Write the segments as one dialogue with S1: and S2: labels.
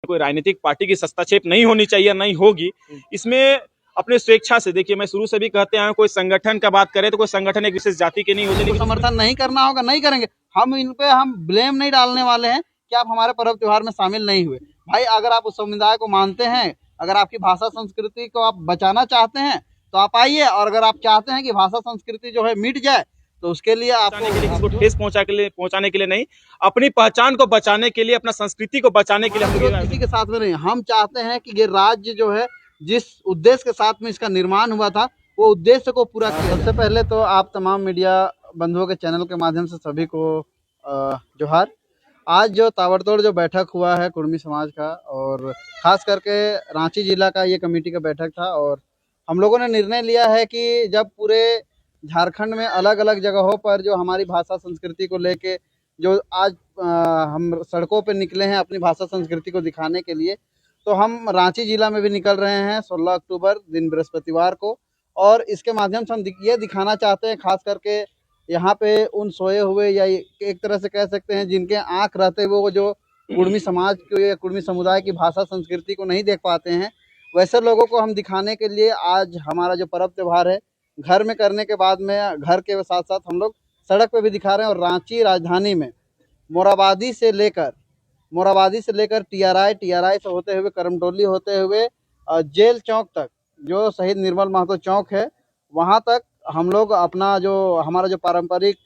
S1: कोई राजनीतिक पार्टी की हस्तक्षेप नहीं होनी चाहिए, नहीं होगी। इसमें अपने स्वेच्छा से, देखिए मैं शुरू से भी कहते हैं, कोई संगठन का बात करें तो कोई संगठन एक विशेष जाति के नहीं होते, लेकिन
S2: समर्थन नहीं करना होगा, नहीं करेंगे। हम इन पे हम ब्लेम नहीं डालने वाले हैं कि आप हमारे पर्व त्योहार में शामिल नहीं हुए। भाई अगर आप उस समुदाय को मानते हैं, अगर आपकी भाषा संस्कृति को आप बचाना चाहते हैं तो आप आइए, और अगर आप चाहते हैं कि भाषा संस्कृति जो है मिट जाए तो उसके लिए आपको
S1: इसको ठेस पहुंचाने के लिए नहीं, अपनी पहचान को बचाने के लिए, अपना संस्कृति को बचाने के लिए हम
S2: किसी के साथ में नहीं। हम चाहते हैं कि ये राज्य जो है जिस उद्देश्य के साथ में इसका निर्माण हुआ था वो उद्देश्य को पूरा किया। सबसे पहले तो आप तमाम मीडिया बंधुओं के चैनल के माध्यम से सभी को जोहार। आज जो ताबड़तोड़ जो बैठक हुआ है कुर्मी समाज का, और खास करके रांची जिला का ये कमेटी का बैठक था, और हम लोगों ने निर्णय लिया है कि जब पूरे झारखंड में अलग अलग जगहों पर जो हमारी भाषा संस्कृति को लेके जो आज हम सड़कों पे निकले हैं अपनी भाषा संस्कृति को दिखाने के लिए, तो हम रांची जिला में भी निकल रहे हैं 16 अक्टूबर दिन बृहस्पतिवार को। और इसके माध्यम से हम ये दिखाना चाहते हैं, खास करके यहाँ पे उन सोए हुए या एक तरह से कह सकते हैं जिनके आँख रहते हुए वो जो कुर्मी समाज को या कुर्मी समुदाय की भाषा संस्कृति को नहीं देख पाते हैं, वैसे लोगों को हम दिखाने के लिए आज हमारा जो पर्व त्यौहार है घर में करने के बाद में घर के साथ साथ हम लोग सड़क पे भी दिखा रहे हैं। और रांची राजधानी में मोराबादी से लेकर टीआरआई से होते हुए करमटोली होते हुए जेल चौक तक, जो शहीद निर्मल महतो चौक है, वहाँ तक हम लोग अपना जो हमारा जो पारंपरिक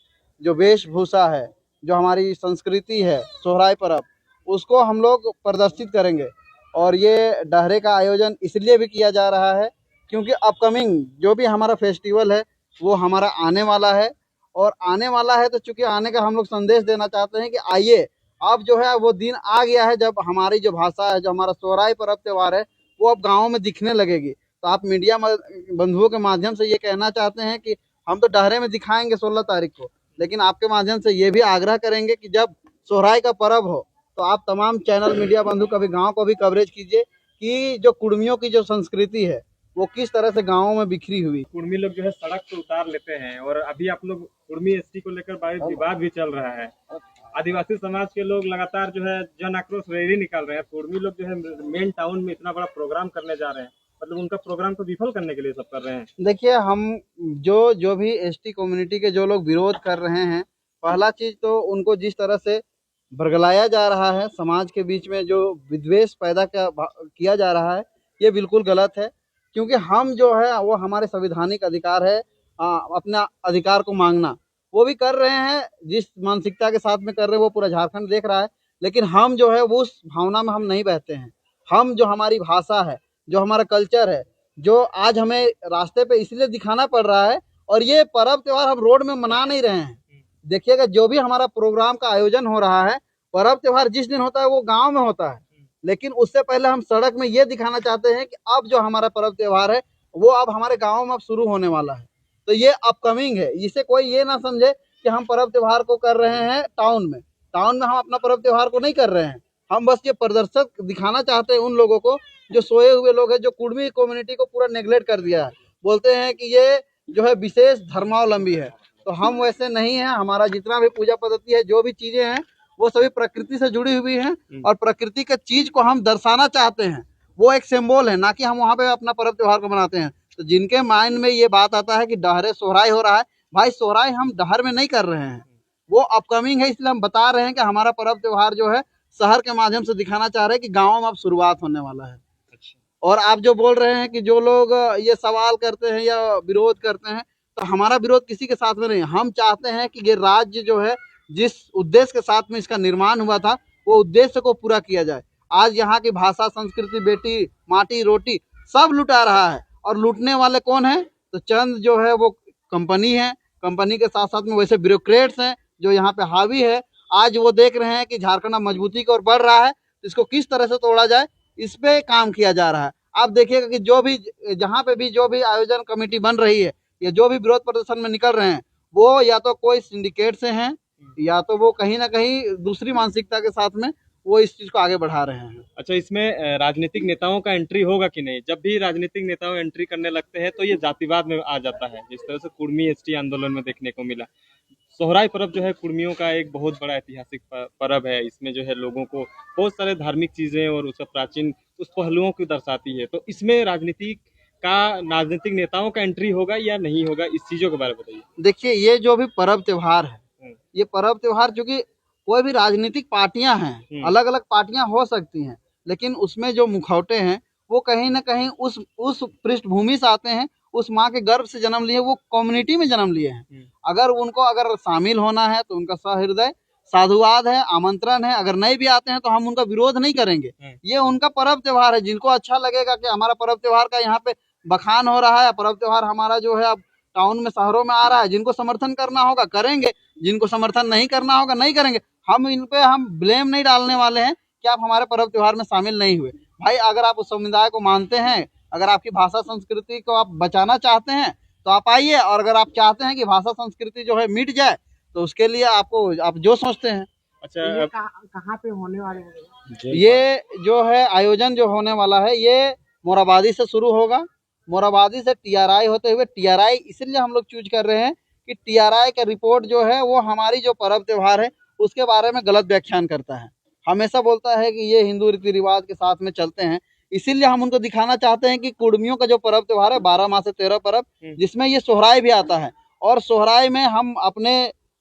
S2: जो वेशभूषा है, जो हमारी संस्कृति है, सोहराय पर्व, उसको हम लोग प्रदर्शित करेंगे। और ये डहरे का आयोजन इसलिए भी किया जा रहा है क्योंकि अपकमिंग जो भी हमारा फेस्टिवल है वो हमारा आने वाला है, और आने वाला है तो चूंकि आने का हम लोग संदेश देना चाहते हैं कि आइए, अब जो है वो दिन आ गया है जब हमारी जो भाषा है, जो हमारा सोहराय पर्व त्यौहार है, वो अब गाँव में दिखने लगेगी। तो आप मीडिया बंधुओं के माध्यम से ये कहना चाहते हैं कि हम तो डहरे में दिखाएंगे 16 तारीख को, लेकिन आपके माध्यम से ये भी आग्रह करेंगे कि जब सोहराय का पर्व हो तो आप तमाम चैनल मीडिया बंधु कभी गाँव को भी कवरेज कीजिए कि जो कुर्मियों की जो संस्कृति है वो किस तरह से गाँवों में बिखरी हुई।
S3: कुर्मी लोग जो है सड़क पे उतार लेते हैं, और अभी आप लोग कुर्मी एसटी को लेकर विवाद भी चल रहा है। आदिवासी समाज के लोग लगातार जो है जन आक्रोश रैली निकाल रहे हैं। कुर्मी लोग जो है मेन टाउन में इतना बड़ा प्रोग्राम करने जा रहे हैं, मतलब उनका प्रोग्राम को विफल करने के लिए सब कर रहे हैं।
S2: देखिए, हम जो भी एसटी कम्युनिटी के जो लोग विरोध कर रहे हैं, पहला चीज तो उनको जिस तरह से भरगलाया जा रहा है, समाज के बीच में जो विद्वेष पैदा किया जा रहा है, ये बिल्कुल गलत है। क्योंकि हम जो है वो हमारे संवैधानिक अधिकार है अपना अधिकार को मांगना, वो भी कर रहे हैं। जिस मानसिकता के साथ में कर रहे हैं वो पूरा झारखंड देख रहा है, लेकिन हम जो है वो उस भावना में हम नहीं बहते हैं। हम जो हमारी भाषा है, जो हमारा कल्चर है, जो आज हमें रास्ते पे इसलिए दिखाना पड़ रहा है, और ये पर्व त्योहार हम रोड में मना नहीं रहे हैं। देखिएगा, जो भी हमारा प्रोग्राम का आयोजन हो रहा है, पर्व त्योहार जिस दिन होता है वो गांव में होता है, लेकिन उससे पहले हम सड़क में ये दिखाना चाहते हैं कि अब जो हमारा पर्व त्योहार है वो अब हमारे गाँव में अब शुरू होने वाला है। तो ये अपकमिंग है, इसे कोई ये ना समझे कि हम पर्व त्योहार को कर रहे हैं टाउन में हम अपना पर्व त्योहार को नहीं कर रहे हैं। हम बस ये प्रदर्शक दिखाना चाहते हैं उन लोगों को जो सोए हुए लोग हैं, जो कुर्मी कम्युनिटी को पूरा नेग्लेक्ट कर दिया है। बोलते हैं कि ये जो है विशेष धर्मावलंबी है, तो हम वैसे नहीं है। हमारा जितना भी पूजा पद्धति है, जो भी चीजें हैं, वो सभी प्रकृति से जुड़ी हुई हैं, और प्रकृति के चीज को हम दर्शाना चाहते हैं। वो एक सिंबल है, ना कि हम वहाँ पे अपना पर्व त्योहार को मनाते हैं। तो जिनके माइंड में ये बात आता है कि डहरे सोहराय हो रहा है, भाई सोहराय हम डहर में नहीं कर रहे हैं, वो अपकमिंग है। इसलिए हम बता रहे हैं कि हमारा पर्व त्योहार जो है शहर के माध्यम से दिखाना चाह रहे हैं कि गाँव में अब शुरुआत होने वाला है। और आप जो बोल रहे हैं कि जो लोग ये सवाल करते हैं या विरोध करते हैं, तो हमारा विरोध किसी के साथ में नहीं। हम चाहते हैं कि ये राज्य जो है जिस उद्देश्य के साथ में इसका निर्माण हुआ था वो उद्देश्य को पूरा किया जाए। आज यहाँ की भाषा संस्कृति, बेटी माटी रोटी सब लुटा रहा है, और लूटने वाले कौन है? तो चंद जो है वो कंपनी है, कंपनी के साथ साथ में वैसे ब्यूरोक्रेट्स हैं जो यहाँ पे हावी है। आज वो देख रहे हैं कि झारखंड मजबूती की ओर बढ़ रहा है, तो इसको किस तरह से तोड़ा जाए, इस पे काम किया जा रहा है। आप देखिएगा कि जो भी जहाँ पे भी जो भी आयोजन कमेटी बन रही है या जो भी विरोध प्रदर्शन में निकल रहे हैं, वो या तो कोई सिंडिकेट से हैं, या तो वो कहीं ना कहीं दूसरी मानसिकता के साथ में वो इस चीज को आगे बढ़ा रहे हैं।
S3: अच्छा, इसमें राजनीतिक नेताओं का एंट्री होगा कि नहीं? जब भी राजनीतिक नेताओं एंट्री करने लगते हैं तो ये जातिवाद में आ जाता है, जिस तरह से कुर्मी एसटी आंदोलन में देखने को मिला। सोहराय पर्व जो है कुर्मियों का एक बहुत बड़ा ऐतिहासिक पर्व है। इसमें जो है लोगों को बहुत सारे धार्मिक चीजें और उसका प्राचीन उस पहलुओं को दर्शाती है। तो इसमें राजनीतिक नेताओं का एंट्री होगा या नहीं होगा, इस चीजों के बारे में बताइए।
S2: देखिए, ये जो भी पर्व त्योहार है, ये पर्व त्योहार चूंकि कोई भी राजनीतिक पार्टियां हैं, अलग अलग पार्टियां हो सकती हैं, लेकिन उसमें जो मुखौटे हैं वो कहीं ना कहीं उस पृष्ठभूमि से आते हैं, उस माँ के गर्भ से जन्म लिए, वो कम्युनिटी में जन्म लिए हैं। अगर शामिल होना है तो उनका सहृदय साधुवाद है, आमंत्रण है। अगर नहीं भी आते हैं तो हम उनका विरोध नहीं करेंगे। ये उनका पर्व त्योहार है। जिनको अच्छा लगेगा कि हमारा पर्व त्योहार का यहाँ पे बखान हो रहा है, पर्व त्योहार हमारा जो है अब टाउन में, शहरों में आ रहा है, जिनको समर्थन करना होगा करेंगे, जिनको समर्थन नहीं करना होगा नहीं करेंगे। हम ब्लेम नहीं डालने वाले हैं कि आप हमारे पर्व त्योहार में शामिल नहीं हुए। भाई, अगर आप उस समुदाय को मानते हैं, अगर आपकी भाषा संस्कृति को आप बचाना चाहते हैं तो आप आइए, और अगर आप चाहते हैं कि भाषा संस्कृति जो है मिट जाए तो उसके लिए आप जो सोचते हैं।
S3: अच्छा,
S4: कहाँ पे होने वाले हैं?
S2: ये जो है आयोजन जो होने वाला है, ये मोराबादी से शुरू होगा। मोराबादी से टीआरआई होते हुए, टीआरआई इसलिए हम लोग चूज कर रहे हैं कि टीआरआई का रिपोर्ट जो है वो हमारी जो पर्व त्योहार है उसके बारे में गलत व्याख्यान करता है। हमेशा बोलता है कि ये हिंदू रीति रिवाज के साथ में चलते हैं। इसीलिए हम उनको दिखाना चाहते हैं कि कुर्मियों का जो पर्व त्योहार है 12 माह से 13 पर्व, जिसमें ये सोहराय भी आता है। और सोहराय में हम अपने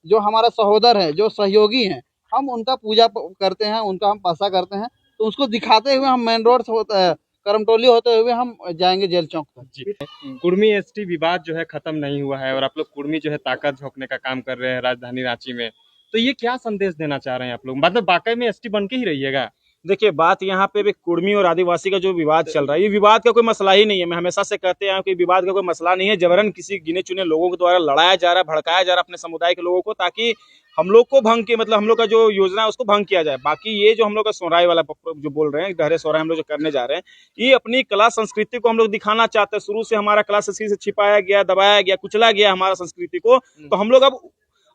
S2: जो हमारा सहोदर है, जो सहयोगी हैं, हम उनका पूजा करते हैं, उनका हम पासा करते हैं। तो उसको दिखाते हुए हम मेन रोड से करमटोली होते हुए हम जाएंगे जेल चौक तक।
S3: कुर्मी एसटी विवाद जो है खत्म नहीं हुआ है और आप लोग कुर्मी जो है ताकत झोंकने का काम कर रहे हैं राजधानी रांची में। तो ये क्या संदेश देना चाह रहे हैं आप लोग? मतलब वाकई में एसटी बन के ही रहिएगा?
S1: देखिए, बात यहाँ पे भी कुर्मी और आदिवासी का जो विवाद चल रहा है, ये विवाद का कोई मसला ही नहीं है। मैं हमेशा से कहते हैं कि विवाद का कोई मसला नहीं है। जबरन किसी गिने चुने लोगों के द्वारा लड़ाया जा रहा है, भड़काया जा रहा है अपने समुदाय के लोगों को, ताकि हम लोग को भंग के, मतलब हम लोग का जो योजना है उसको भंग किया जाए। बाकी ये जो हम लोग का सोहराय वाला जो बोल रहे हैं, डहरे सोहराय हम लोग जो करने जा रहे हैं, ये अपनी कला संस्कृति को हम लोग दिखाना चाहते हैं। शुरू से हमारा कला संस्कृति से छिपाया गया, दबाया गया, कुचला गया हमारा संस्कृति को। तो हम लोग अब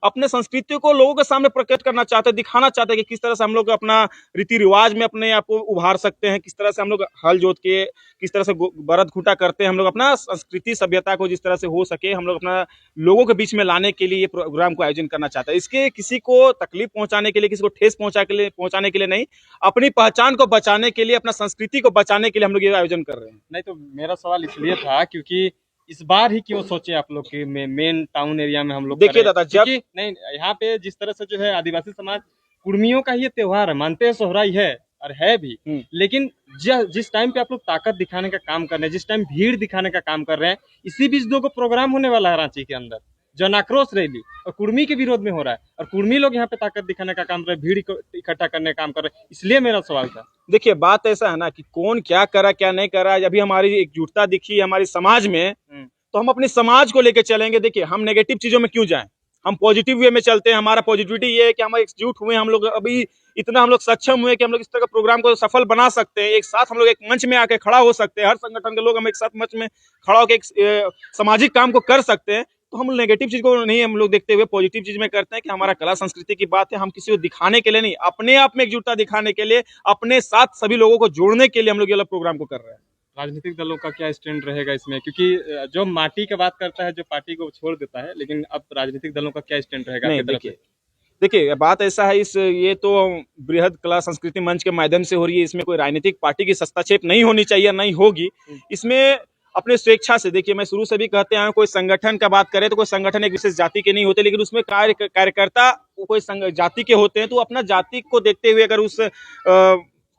S1: अपने संस्कृति को लोगों के सामने प्रकट करना चाहते हैं, दिखाना चाहते हैं कि किस तरह से हम लोग अपना रीति रिवाज में अपने आप को उभार सकते हैं, किस तरह से हम लोग हल जोत के, किस तरह से बरत खूंटा करते हैं। हम लोग अपना संस्कृति सभ्यता को जिस तरह से हो सके हम लोग अपना लोगों के बीच में लाने के लिए ये प्रोग्राम को आयोजन करना चाहते हैं। इसके किसी को तकलीफ पहुंचाने के लिए, किसी को ठेस पहुंचाने के लिए नहीं, अपनी पहचान को बचाने के लिए, अपना संस्कृति को बचाने के लिए हम लोग ये आयोजन कर रहे हैं।
S3: नहीं, तो मेरा सवाल इसलिए था क्योंकि इस बार ही क्यों सोचे आप लोग कि मेन टाउन एरिया में हम लोग
S1: देखिए दादा, जब
S3: नहीं, यहाँ पे जिस तरह से जो है आदिवासी समाज कुर्मियों का ये त्योहार है, मानते हैं सोहराय है और है भी, लेकिन जिस टाइम पे आप लोग ताकत दिखाने का काम कर रहे हैं, जिस टाइम भीड़ दिखाने का काम कर रहे हैं, इसी बीच 2 प्रोग्राम होने वाला है रांची के अंदर, जन आक्रोश रैली, और कुर्मी के विरोध में हो रहा है। और कुर्मी लोग यहाँ पे ताकत दिखाने का काम कर रहे हैं, भीड़ इकट्ठा करने का काम कर रहे हैं। इसलिए मेरा सवाल था।
S1: देखिए, बात ऐसा है ना कि कौन क्या करा क्या नहीं करा, अभी हमारी एकजुटता दिखी हमारी समाज में, तो हम अपने समाज को लेकर चलेंगे। देखिए, हम नेगेटिव चीजों में क्यों जाएं, हम पॉजिटिव वे में चलते हैं। हमारा पॉजिटिविटी ये है कि हम एकजुट हुए, हम लोग अभी इतना हम लोग सक्षम हुए कि हम लोग इस तरह का प्रोग्राम को सफल बना सकते हैं। एक साथ हम लोग एक मंच में आके खड़ा हो सकते हैं, हर संगठन के लोग हम एक साथ मंच में खड़ा होकर एक सामाजिक काम को कर सकते हैं। तो हम नेगेटिव चीज को नहीं हम लोग देखते हुए पॉजिटिव चीज में करते हैं कि हमारा कला संस्कृति की बात है। हम किसी को दिखाने के लिए नहीं, अपने आप में एकजुटता दिखाने के लिए, अपने साथ सभी लोगों को जोड़ने के लिए हम लोग ये प्रोग्राम को कर रहे हैं।
S3: राजनीतिक दलों का क्या स्टैंड रहेगा इसमें? क्योंकि जो माटी की बात करता है, जो पार्टी को छोड़ देता है, लेकिन अब राजनीतिक दलों का क्या स्टैंड रहेगा?
S1: नहीं, देखिए बात ऐसा है, ये तो बृहद कला संस्कृति मंच के माध्यम से हो रही है। इसमें कोई राजनीतिक पार्टी की हस्तक्षेप नहीं होनी चाहिए, नहीं होगी। इसमें अपने स्वेच्छा से, देखिए मैं शुरू से भी कहते हैं, कोई संगठन का बात करें तो कोई संगठन एक विशेष जाति के नहीं होते, लेकिन उसमें कार्यकर्ता कोई जाति के होते हैं। तो अपना जाति को देखते हुए अगर उस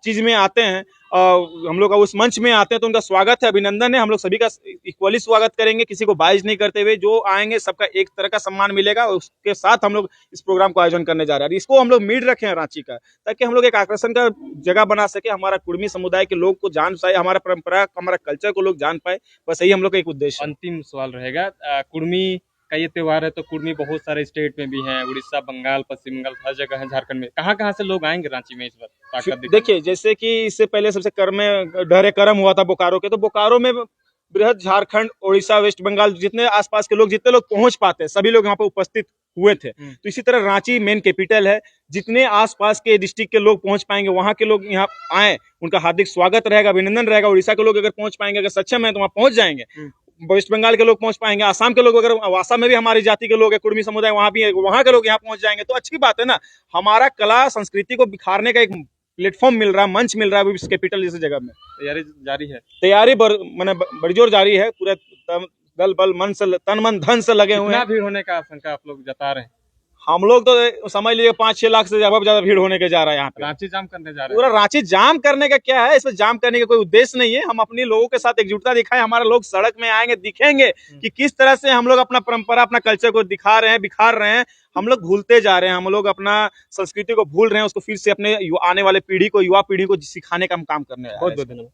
S1: चीज में आते हैं, हम लोग उस मंच में आते हैं, तो उनका स्वागत है, अभिनंदन है। हम लोग सभी का इक्वली स्वागत करेंगे, किसी को बाइज नहीं करते हुए। जो आएंगे सबका एक तरह का सम्मान मिलेगा। उसके साथ हम लोग इस प्रोग्राम को आयोजन करने जा रहे हैं। इसको हम लोग मीड रखे हैं रांची का, ताकि हम लोग एक आकर्षण का जगह बना सके, हमारा कुर्मी समुदाय के लोग को जान पाए, हमारा परंपरा, हमारा कल्चर को लोग जान पाए। बस यही हम लोग का एक उद्देश्य।
S3: अंतिम सवाल रहेगा, कुर्मी का ये त्योहार है तो कुर्मी बहुत सारे स्टेट में भी हैं, उड़ीसा, बंगाल, पश्चिम बंगाल, हर जगह है, झारखंड में। कहाँ से लोग आएंगे रांची में इस बार?
S1: देखिए, जैसे कि इससे पहले सबसे डहरे करम हुआ था बोकारो के, तो बोकारो में बृहद झारखंड, उड़ीसा, वेस्ट बंगाल, जितने आसपास के लोग, जितने लोग पहुंच पाते हैं, सभी लोग यहाँ पे उपस्थित हुए थे। तो इसी तरह रांची मेन कैपिटल है, जितने आसपास के डिस्ट्रिक्ट के लोग पहुंच पाएंगे, वहां के लोग यहाँ आए, उनका हार्दिक स्वागत रहेगा, अभिनंदन रहेगा। उड़ीसा के लोग अगर पहुंच पाएंगे, अगर सक्षम है तो वहां पहुंच जाएंगे। वेस्ट बंगाल के लोग पहुंच पाएंगे, आसाम के लोग, अगर आसाम में भी हमारी जाति के लोग है, कुर्मी समुदाय वहां भी है, वहां के लोग यहाँ पहुंच जाएंगे तो अच्छी बात है ना। हमारा कला संस्कृति को बिखारने का एक प्लेटफॉर्म मिल रहा है, मंच मिल रहा है इस कैपिटल जैसी जगह में।
S3: तैयारी जारी है।
S1: तैयारी मैंने बड़ी जोर जारी है, पूरे दल बल मन से, तन मन धन से लगे हुए
S3: कितना
S1: हैं।
S3: भीड़ होने का आशंका आप लोग जता रहे हैं?
S1: हम लोग तो समझ लीजिए 5-6 लाख से ज्यादा भीड़ होने के जा रहा है यहाँ पे।
S3: रांची जाम करने जा रहे
S1: पूरा रांची जाम करने का क्या है, इसमें जाम करने का कोई उद्देश्य नहीं है। हम अपने लोगों के साथ एकजुटता दिखाएं, हमारे लोग सड़क में आएंगे, दिखेंगे कि किस तरह से हम लोग अपना परंपरा, अपना कल्चर को दिखा रहे हैं, बिखार रहे हैं। हम लोग भूलते जा रहे हैं, हम लोग अपना संस्कृति को भूल रहे हैं, उसको फिर से अपने आने वाले पीढ़ी को, युवा पीढ़ी को सिखाने का हम काम करने हैं।
S3: बहुत बहुत धन्यवाद।